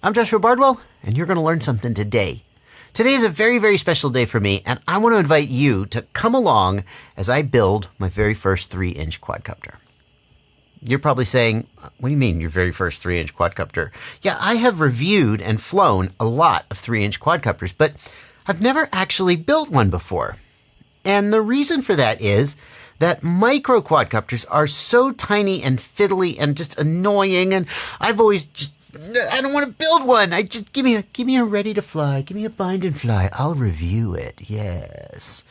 I'm Joshua Bardwell, and you're going to learn something today. Today is a very, very special day for me, and I want to invite you to come along as I build my very first 3-inch quadcopter. You're probably saying, what do you mean your very first 3-inch quadcopter? Yeah, I have reviewed and flown a lot of 3-inch quadcopters, but I've never actually built one before. And the reason for that is that micro quadcopters are so tiny and fiddly and just annoying, and I've always I don't want to build one. I just give me a ready to fly. Give me a bind and fly. I'll review it. Yes.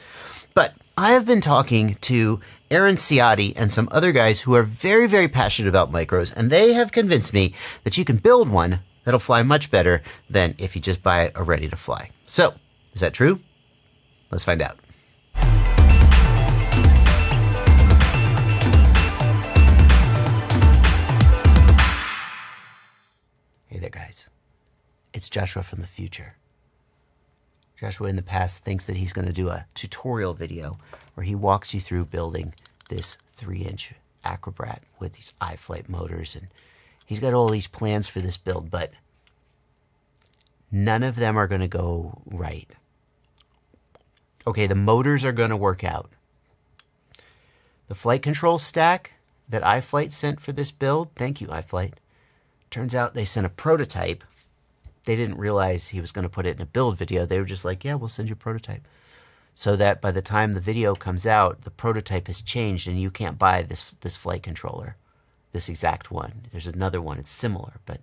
But I have been talking to Aaron Ciotti and some other guys who are very, very passionate about micros, and they have convinced me that you can build one that'll fly much better than if you just buy a ready to fly. So, is that true? Let's find out. Hey there, guys. It's Joshua from the future. Joshua in the past thinks that he's going to do a tutorial video where he walks you through building this 3-inch Acrobrat with these iFlight motors, and he's got all these plans for this build, but none of them are going to go right. Okay, the motors are going to work out. The flight control stack that iFlight sent for this build, thank you, iFlight. Turns out they sent a prototype. They didn't realize he was going to put it in a build video. They were just like, yeah, we'll send you a prototype. So that by the time the video comes out, the prototype has changed and you can't buy this flight controller, this exact one. There's another one. It's similar, but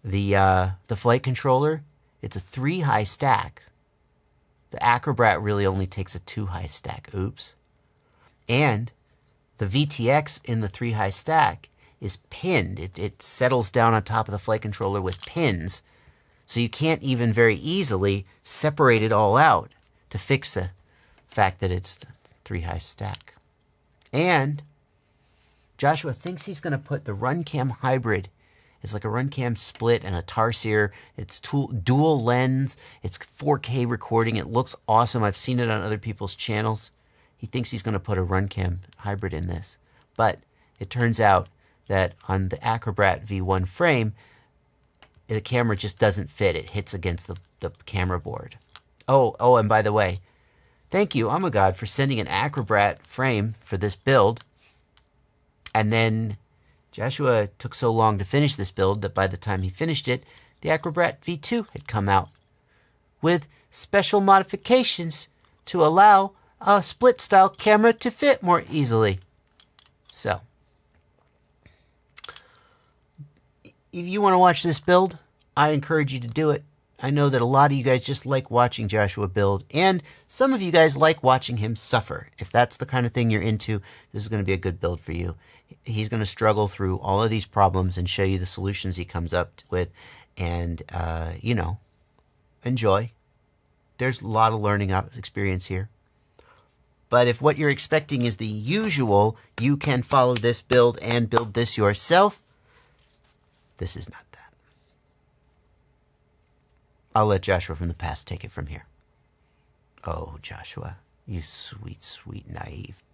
the flight controller, it's a 3-high stack. The Acrobrat really only takes a 2-high stack. Oops. And the VTX in the 3-high stack is pinned. It settles down on top of the flight controller with pins, so you can't even very easily separate it all out to fix the fact that it's the 3-high stack. And Joshua thinks he's going to put the Runcam hybrid. It's like a Runcam split and a Tarsier. It's dual lens. It's 4K recording. It looks awesome. I've seen it on other people's channels. He thinks he's going to put a Runcam hybrid in this. But it turns out that on the Acrobrat V1 frame, the camera just doesn't fit. It hits against the camera board. Oh, and by the way, thank you, Ummagawd, for sending an Acrobrat frame for this build. And then Joshua took so long to finish this build that by the time he finished it, the Acrobrat V2 had come out with special modifications to allow a split-style camera to fit more easily. So, if you want to watch this build, I encourage you to do it. I know that a lot of you guys just like watching Joshua build, and some of you guys like watching him suffer. If that's the kind of thing you're into, this is going to be a good build for you. He's going to struggle through all of these problems and show you the solutions he comes up with, and, enjoy. There's a lot of learning experience here. But if what you're expecting is the usual, you can follow this build and build this yourself, this is not that. I'll let Joshua from the past take it from here. Oh, Joshua, you sweet, sweet naive.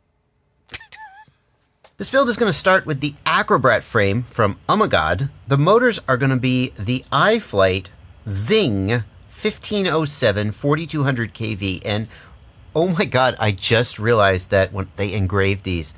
This build is going to start with the Acrobrat frame from Ummagawd. The motors are going to be the iFlight Zing 1507 4200 kV. And oh my God, I just realized that when they engraved these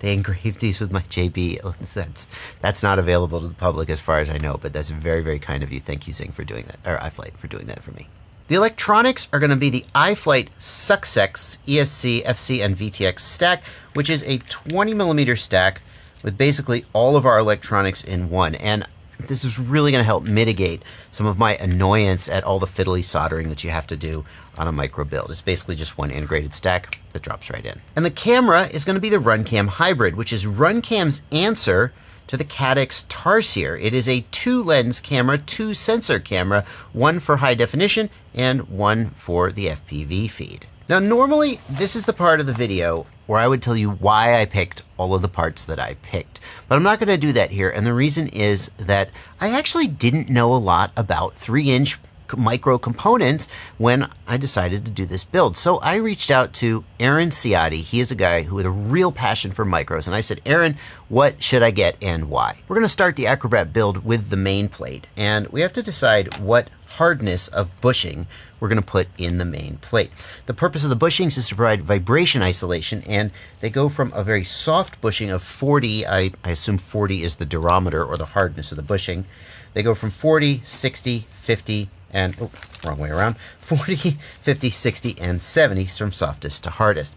with my JB. That's not available to the public as far as I know, but that's very, very kind of you. Thank you, Zing, for doing that, or iFlight for doing that for me. The electronics are going to be the iFlight Success ESC, FC, and VTX stack, which is a 20mm stack with basically all of our electronics in one. And this is really going to help mitigate some of my annoyance at all the fiddly soldering that you have to do on a micro build. It's basically just one integrated stack that drops right in. And the camera is going to be the Runcam hybrid, which is Runcam's answer to the Caddx Tarsier. It is a 2-lens camera, 2-sensor camera, one for high definition and one for the FPV feed. Now, normally this is the part of the video where I would tell you why I picked all of the parts that I picked, but I'm not going to do that here. And the reason is that I actually didn't know a lot about 3-inch micro components when I decided to do this build. So I reached out to Aaron Ciotti. He is a guy who with a real passion for micros. And I said, Aaron, what should I get and why? We're going to start the Acrobrat build with the main plate. And we have to decide what hardness of bushing we're going to put in the main plate. The purpose of the bushings is to provide vibration isolation, and they go from a very soft bushing of 40, I assume 40 is the durometer or the hardness of the bushing. They go from 40, 60, 50, and, oh, wrong way around, 40, 50, 60, and 70 from softest to hardest.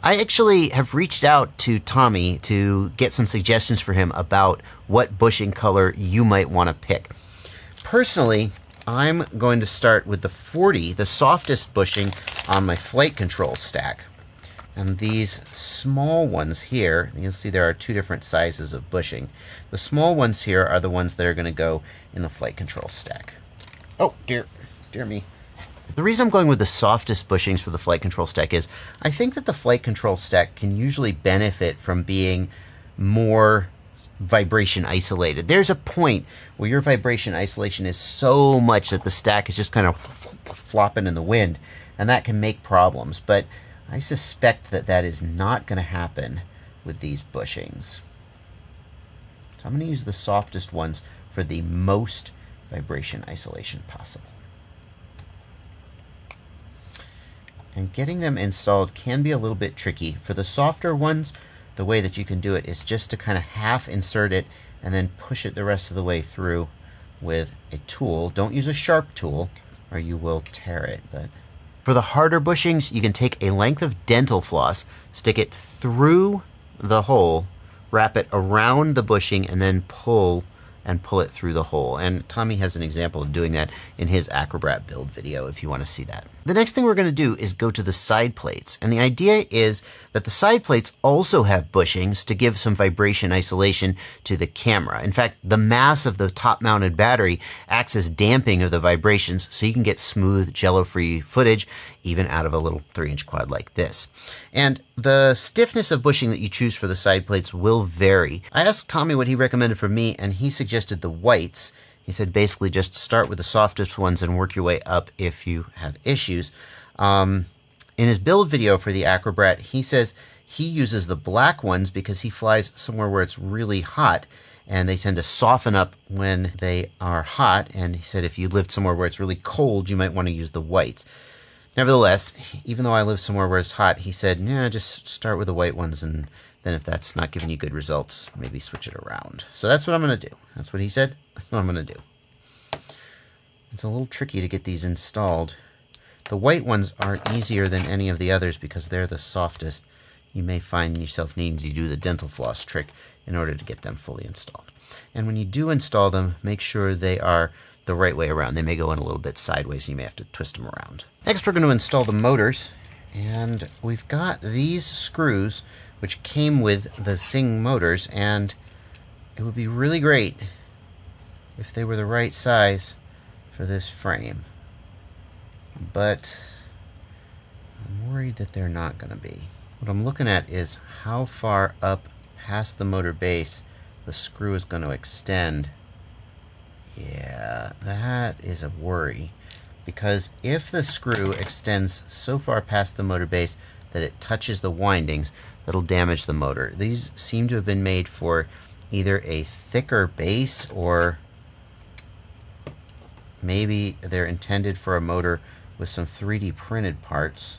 I actually have reached out to Tommy to get some suggestions for him about what bushing color you might want to pick. Personally, I'm going to start with the 40, the softest bushing on my flight control stack. And these small ones here, you'll see there are two different sizes of bushing. The small ones here are the ones that are going to go in the flight control stack. Oh, dear me. The reason I'm going with the softest bushings for the flight control stack is I think that the flight control stack can usually benefit from being more vibration isolated. There's a point where your vibration isolation is so much that the stack is just kind of flopping in the wind, and that can make problems. But I suspect that that is not going to happen with these bushings. So I'm going to use the softest ones for the most vibration isolation possible. And getting them installed can be a little bit tricky. For the softer ones, the way that you can do it is just to kind of half insert it and then push it the rest of the way through with a tool. Don't use a sharp tool or you will tear it. But for the harder bushings, you can take a length of dental floss, stick it through the hole, wrap it around the bushing, and then pull it through the hole. And Tommy has an example of doing that in his Acrobrat build video if you want to see that. The next thing we're going to do is go to the side plates. And the idea is that the side plates also have bushings to give some vibration isolation to the camera. In fact, the mass of the top-mounted battery acts as damping of the vibrations, so you can get smooth, jello-free footage even out of a little 3-inch quad like this. And the stiffness of bushing that you choose for the side plates will vary. I asked Tommy what he recommended for me, and he suggested the whites. He said basically just start with the softest ones and work your way up if you have issues. In his build video for the Acrobrat, he says he uses the black ones because he flies somewhere where it's really hot, and they tend to soften up when they are hot. And he said if you lived somewhere where it's really cold, you might want to use the whites. Nevertheless, even though I live somewhere where it's hot, he said, yeah, just start with the white ones, and then if that's not giving you good results, maybe switch it around. So that's what I'm going to do. That's what he said. That's what I'm going to do. It's a little tricky to get these installed. The white ones are easier than any of the others because they're the softest. You may find yourself needing to do the dental floss trick in order to get them fully installed. And when you do install them, make sure they are the right way around. They may go in a little bit sideways, and you may have to twist them around. Next, we're going to install the motors, and we've got these screws which came with the Zing motors, and it would be really great if they were the right size for this frame. But I'm worried that they're not going to be. What I'm looking at is how far up past the motor base the screw is going to extend. Yeah, that is a worry, because if the screw extends so far past the motor base that it touches the windings, that'll damage the motor. These seem to have been made for either a thicker base, or maybe they're intended for a motor with some 3D printed parts.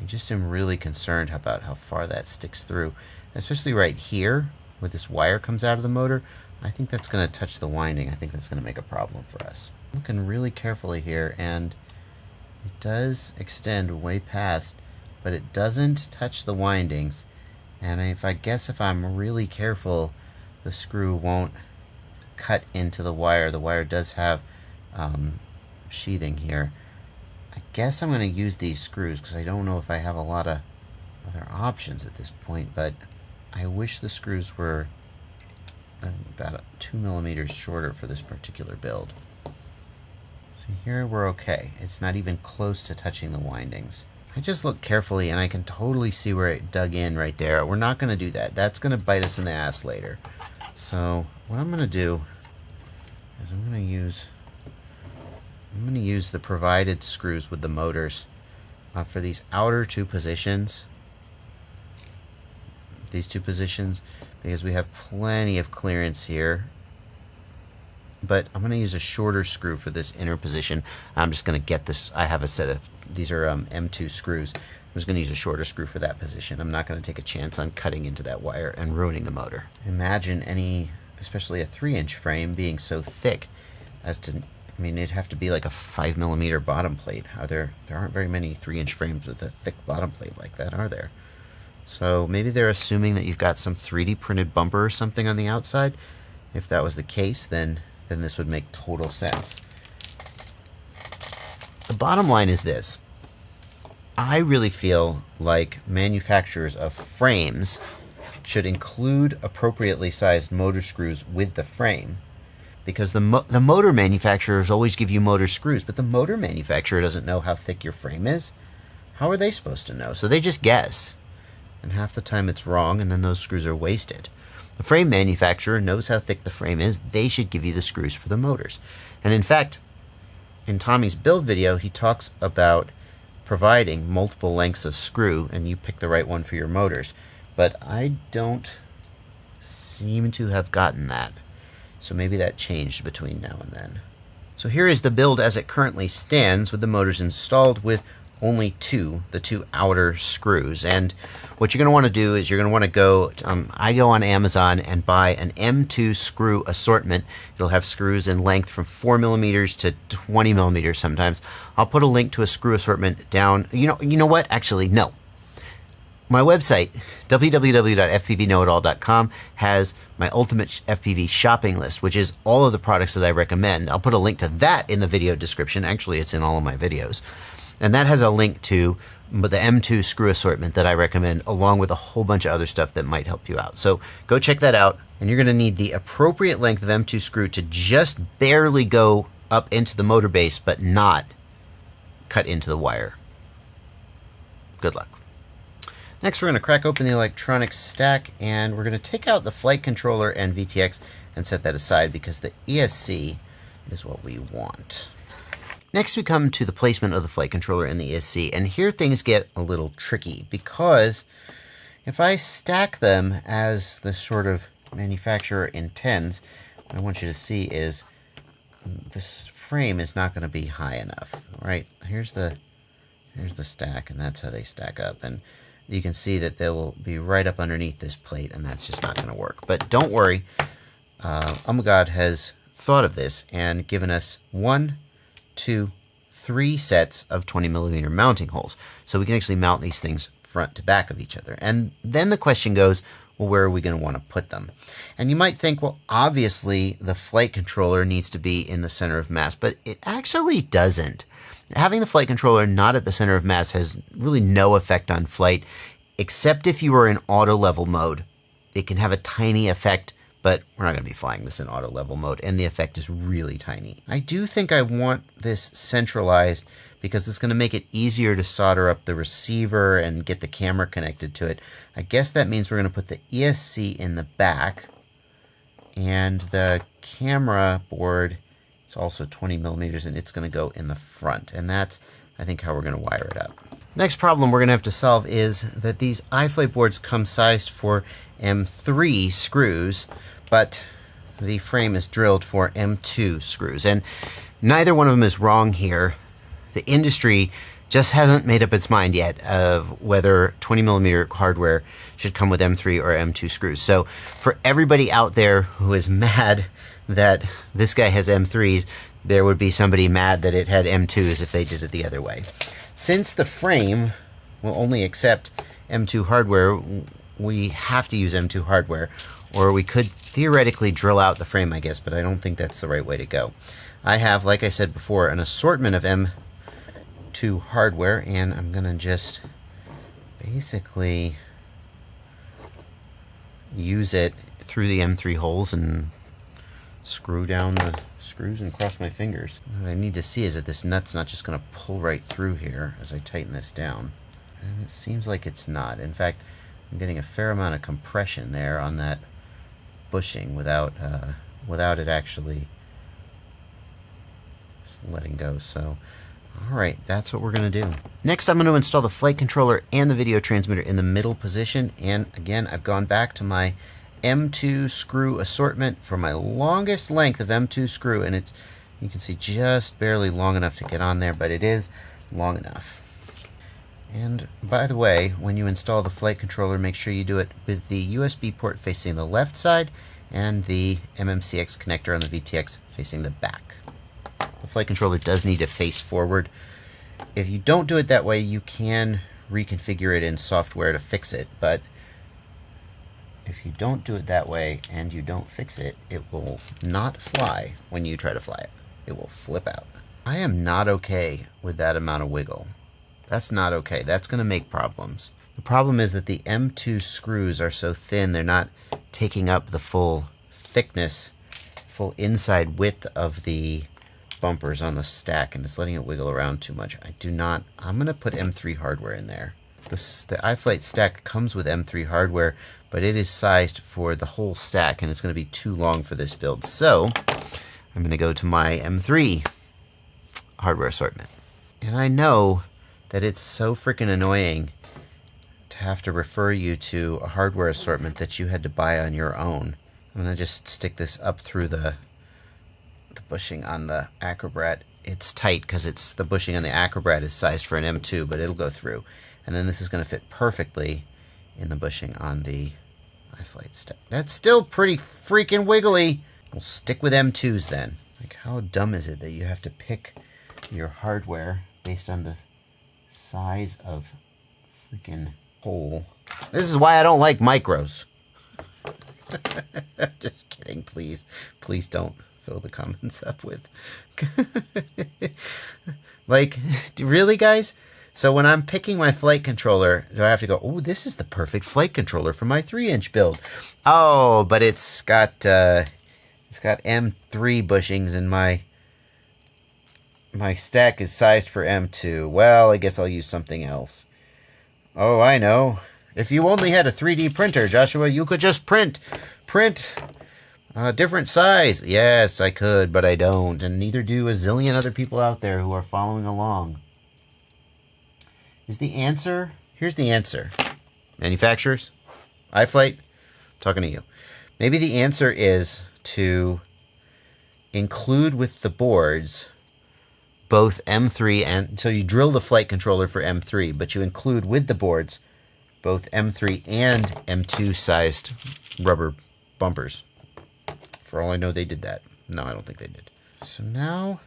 I just am really concerned about how far that sticks through, especially right here where this wire comes out of the motor. I think that's going to touch the winding. I think that's going to make a problem for us. Looking really carefully here, and it does extend way past, but it doesn't touch the windings. And if I'm really careful, the screw won't cut into the wire. The wire does have sheathing here. I guess I'm going to use these screws because I don't know if I have a lot of other options at this point, but I wish the screws were about 2 millimeters shorter for this particular build. So here we're okay. It's not even close to touching the windings. I just looked carefully and I can totally see where it dug in right there. We're not going to do that. That's going to bite us in the ass later. So what I'm going to do is I'm going to use I'm going to use the provided screws with the motors for these outer two positions. These two positions, because we have plenty of clearance here. But I'm going to use a shorter screw for this inner position. I'm just going to get this. I have a set of, these are M2 screws. I'm just going to use a shorter screw for that position. I'm not going to take a chance on cutting into that wire and ruining the motor. Imagine any, especially a 3-inch frame, being so thick as to, I mean, it'd have to be like a 5mm bottom plate. There aren't very many 3-inch frames with a thick bottom plate like that, are there? So maybe they're assuming that you've got some 3D printed bumper or something on the outside. If that was the case, then this would make total sense. The bottom line is this. I really feel like manufacturers of frames should include appropriately sized motor screws with the frame, because the motor manufacturers always give you motor screws, but the motor manufacturer doesn't know how thick your frame is. How are they supposed to know? So they just guess, and half the time it's wrong, and then those screws are wasted. The frame manufacturer knows how thick the frame is. They should give you the screws for the motors. And in fact, in Tommy's build video, he talks about providing multiple lengths of screw, and you pick the right one for your motors. But I don't seem to have gotten that. So maybe that changed between now and then. So here is the build as it currently stands, with the motors installed with only the two outer screws. And what you're going to want to do is you're going to want to go, I go on Amazon and buy an M2 screw assortment. It'll have screws in length from 4mm to 20mm sometimes. I'll put a link to a screw assortment down. You know what? Actually, no. My website, www.fpvknowitall.com, has my ultimate FPV shopping list, which is all of the products that I recommend. I'll put a link to that in the video description. Actually, it's in all of my videos. And that has a link to the M2 screw assortment that I recommend, along with a whole bunch of other stuff that might help you out. So go check that out. And you're going to need the appropriate length of M2 screw to just barely go up into the motor base, but not cut into the wire. Good luck. Next, we're going to crack open the electronics stack, and we're going to take out the flight controller and VTX and set that aside, because the ESC is what we want. Next, we come to the placement of the flight controller and the ESC, and here things get a little tricky, because if I stack them as the sort of manufacturer intends, what I want you to see is this frame is not going to be high enough, right? Here's the stack, and that's how they stack up, and you can see that they will be right up underneath this plate, and that's just not going to work. But don't worry, Ummagawd has thought of this and given us 1, 2, 3 sets of 20mm mounting holes. So we can actually mount these things front to back of each other. And then the question goes, well, where are we going to want to put them? And you might think, well, obviously the flight controller needs to be in the center of mass, but it actually doesn't. Having the flight controller not at the center of mass has really no effect on flight, except if you are in auto level mode. It can have a tiny effect, but we're not going to be flying this in auto level mode, and the effect is really tiny. I do think I want this centralized because it's going to make it easier to solder up the receiver and get the camera connected to it. I guess that means we're going to put the ESC in the back, and the camera board is also 20mm, and it's going to go in the front. And that's, I think, how we're going to wire it up. Next problem we're going to have to solve is that these iFlight boards come sized for M3 screws, but the frame is drilled for M2 screws. And neither one of them is wrong here. The industry just hasn't made up its mind yet of whether 20mm hardware should come with M3 or M2 screws. So for everybody out there who is mad that this guy has M3s, there would be somebody mad that it had M2s if they did it the other way. Since the frame will only accept M2 hardware, we have to use M2 hardware, or we could theoretically drill out the frame, I guess, but I don't think that's the right way to go. I have, like I said before, an assortment of M2 hardware, and I'm going to just basically use it through the M3 holes and screw down the screws and cross my fingers. What I need to see is that this nut's not just going to pull right through here as I tighten this down. And it seems like it's not. In fact, I'm getting a fair amount of compression there on that bushing without it actually letting go. So, all right, that's what we're going to do. Next, I'm going to install the flight controller and the video transmitter in the middle position. And again, I've gone back to my M2 screw assortment for my longest length of M2 screw, and it's, you can see, just barely long enough to get on there, but it is long enough. And by the way, when you install the flight controller, make sure you do it with the USB port facing the left side and the MMCX connector on the VTX facing the back. The flight controller does need to face forward. If you don't do it that way, you can reconfigure it in software to fix it, but if you don't do it that way and you don't fix it, it will not fly when you try to fly it. It will flip out. I am not okay with that amount of wiggle. That's not okay. That's going to make problems. The problem is that the M2 screws are so thin, they're not taking up the full thickness, full inside width of the bumpers on the stack, and it's letting it wiggle around too much. I'm going to put M3 hardware in there. The iFlight stack comes with M3 hardware, but it is sized for the whole stack, and it's going to be too long for this build. So I'm going to go to my M3 hardware assortment. And I know that it's so freaking annoying to have to refer you to a hardware assortment that you had to buy on your own. I'm going to just stick this up through the bushing on the Acrobrat. It's tight because it's the bushing on the Acrobrat is sized for an M2, but it'll go through. And then this is going to fit perfectly in the bushing on the iFlight stack. That's still pretty freaking wiggly. We'll stick with M2s then. Like, how dumb is it that you have to pick your hardware based on the size of freaking hole? This is why I don't like micros. Just kidding, please. Please don't fill the comments up with... Like, really, guys? So when I'm picking my flight controller, do I have to go, oh, this is the perfect flight controller for my 3-inch build? Oh, but it's got M3 bushings and my stack is sized for M2. Well, I guess I'll use something else. Oh, I know. If you only had a 3D printer, Joshua, you could just print a different size. Yes, I could, but I don't, and neither do a zillion other people out there who are following along. Is the answer? Here's the answer. Manufacturers, iFlight, talking to you. Maybe the answer is to include with the boards both M3 and, so you drill the flight controller for M3, but you include with the boards both M3 and M2 sized rubber bumpers. For all I know, they did that. No, I don't think they did. So now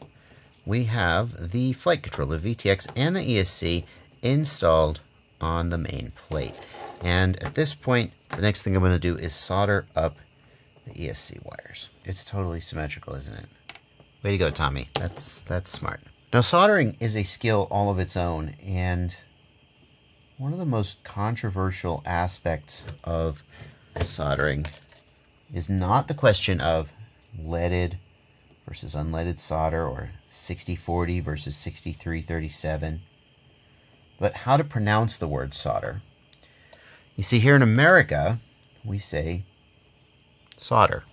we have the flight controller, VTX, and the ESC installed on the main plate. And at this point, the next thing I'm going to do is solder up the ESC wires. It's totally symmetrical, isn't it? Way to go, Tommy. That's smart. Now, soldering is a skill all of its own, and one of the most controversial aspects of soldering is not the question of leaded versus unleaded solder, or 60-40 versus 63-37, but how to pronounce the word solder. You see, here in America, we say solder.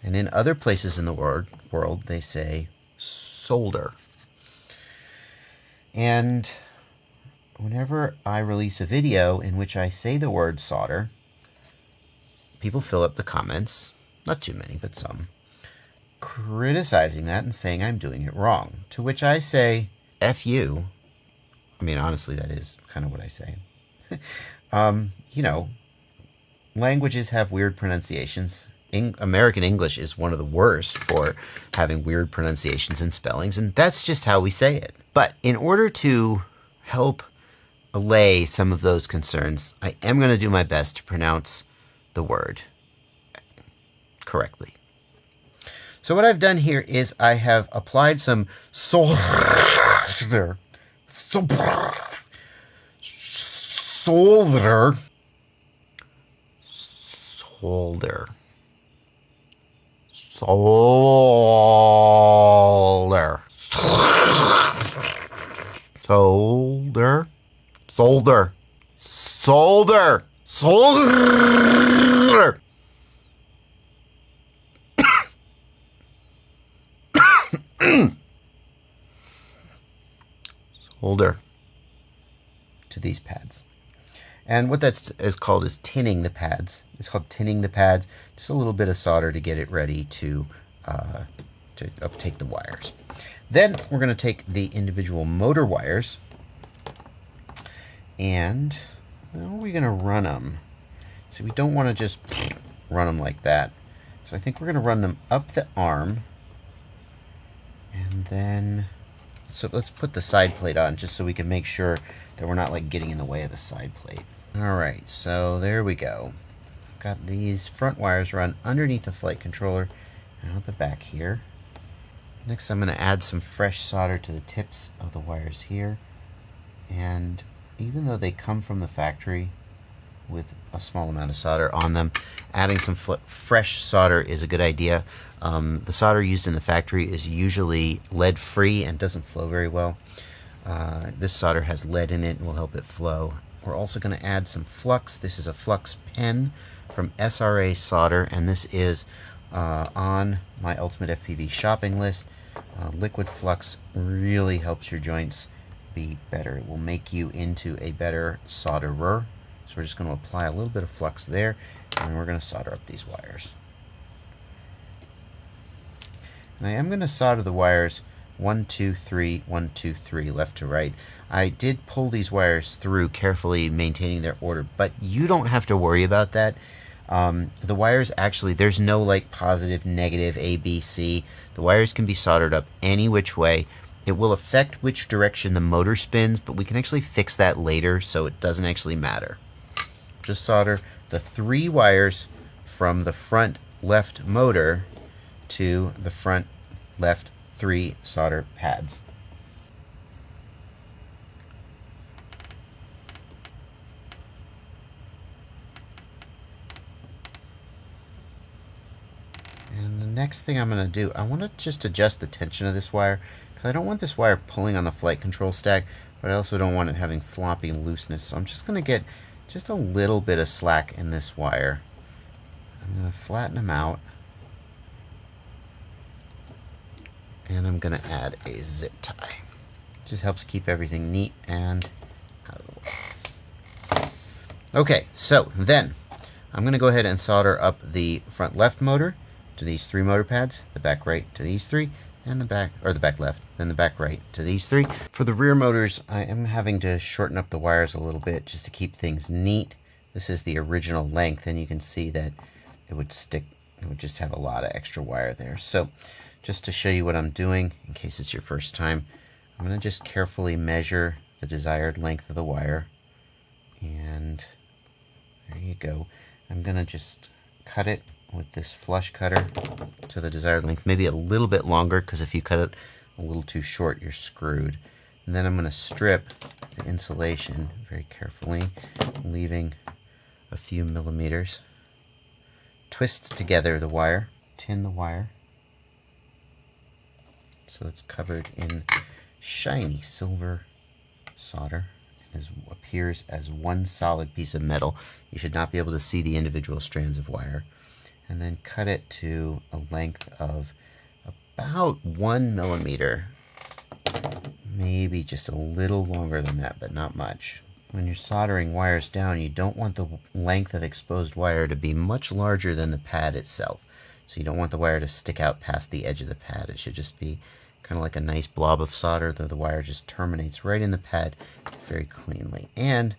And in other places in the world, they say solder. And whenever I release a video in which I say the word solder, people fill up the comments, not too many, but some, criticizing that and saying I'm doing it wrong. To which I say, F you. I mean, honestly, that is kind of what I say. You know, languages have weird pronunciations. American English is one of the worst for having weird pronunciations and spellings, and that's just how we say it. But in order to help allay some of those concerns, I am going to do my best to pronounce the word correctly. So what I've done here is I have applied some solder. solder to these pads. And what that's called is tinning the pads. It's called tinning the pads. Just a little bit of solder to get it ready to uptake the wires. Then we're going to take the individual motor wires, and how are we going to run them? So we don't want to just run them like that. So I think we're going to run them up the arm, and then, so let's put the side plate on just so we can make sure that we're not like getting in the way of the side plate. Alright, so there we go. I've got these front wires run underneath the flight controller and out the back here. Next I'm going to add some fresh solder to the tips of the wires here. And even though they come from the factory with a small amount of solder on them, adding some fresh solder is a good idea. The solder used in the factory is usually lead free and doesn't flow very well. This solder has lead in it and will help it flow. We're also going to add some flux. This is a flux pen from SRA Solder, and this is on my Ultimate FPV shopping list. Liquid flux really helps your joints be better. It will make you into a better solderer. So we're just going to apply a little bit of flux there, and then we're going to solder up these wires. And I am going to solder the wires 1, 2, 3, 1, 2, 3, left to right. I did pull these wires through, carefully maintaining their order, but you don't have to worry about that. The wires actually, there's no like positive, negative, A, B, C. The wires can be soldered up any which way. It will affect which direction the motor spins, but we can actually fix that later, so it doesn't actually matter. Just solder the 3 wires from the front left motor to the front left 3 solder pads. And the next thing I'm going to do, I want to just adjust the tension of this wire, because I don't want this wire pulling on the flight control stack, but I also don't want it having floppy looseness. So I'm just going to get just a little bit of slack in this wire. I'm going to flatten them out, and I'm going to add a zip tie. It just helps keep everything neat and out of the way. Okay, so then I'm going to go ahead and solder up the front left motor to these 3 motor pads, the back right to these 3, and the back, or the back left, then the back right to these 3. For the rear motors, I am having to shorten up the wires a little bit just to keep things neat. This is the original length, and you can see that it would stick, it would just have a lot of extra wire there. So just to show you what I'm doing, in case it's your first time, I'm going to just carefully measure the desired length of the wire, and there you go. I'm going to just cut it with this flush cutter to the desired length, maybe a little bit longer, because if you cut it a little too short, you're screwed. And then I'm going to strip the insulation very carefully, leaving a few millimeters. Twist together the wire, tin the wire, so it's covered in shiny silver solder. It appears as one solid piece of metal. You should not be able to see the individual strands of wire. And then cut it to a length of about 1 millimeter, maybe just a little longer than that, but not much. When you're soldering wires down, you don't want the length of exposed wire to be much larger than the pad itself. So you don't want the wire to stick out past the edge of the pad. It should just be kind of like a nice blob of solder, though the wire just terminates right in the pad very cleanly. And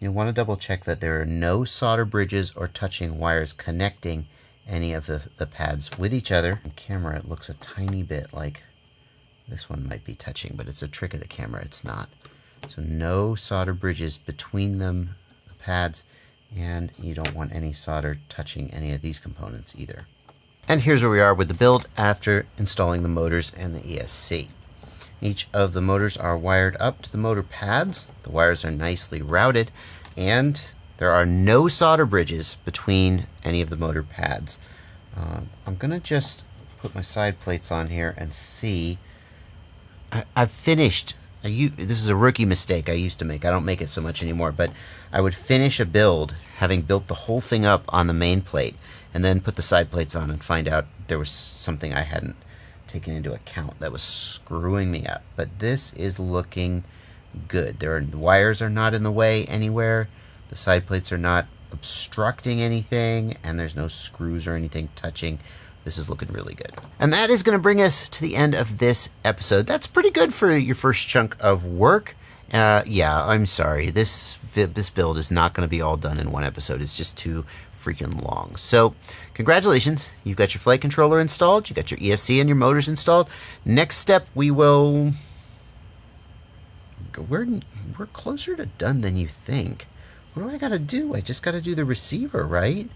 you'll want to double check that there are no solder bridges or touching wires connecting any of the pads with each other. On camera, it looks a tiny bit like this one might be touching, but it's a trick of the camera, it's not. So no solder bridges between them, the pads, and you don't want any solder touching any of these components either. And here's where we are with the build after installing the motors and the ESC. Each of the motors are wired up to the motor pads. The wires are nicely routed, and there are no solder bridges between any of the motor pads. I'm going to just put my side plates on here and see. I've finished. This is a rookie mistake I used to make. I don't make it so much anymore, but I would finish a build having built the whole thing up on the main plate and then put the side plates on and find out there was something I hadn't taken into account that was screwing me up. But this is looking good. The wires are not in the way anywhere. The side plates are not obstructing anything, and there's no screws or anything touching. This is looking really good. And that is going to bring us to the end of this episode. That's pretty good for your first chunk of work. Yeah, I'm sorry. This build is not going to be all done in one episode. It's just too freaking long. So congratulations. You've got your flight controller installed. You got your ESC and your motors installed. Next step, we will... We're closer to done than you think. What do I got to do? I just got to do the receiver, right?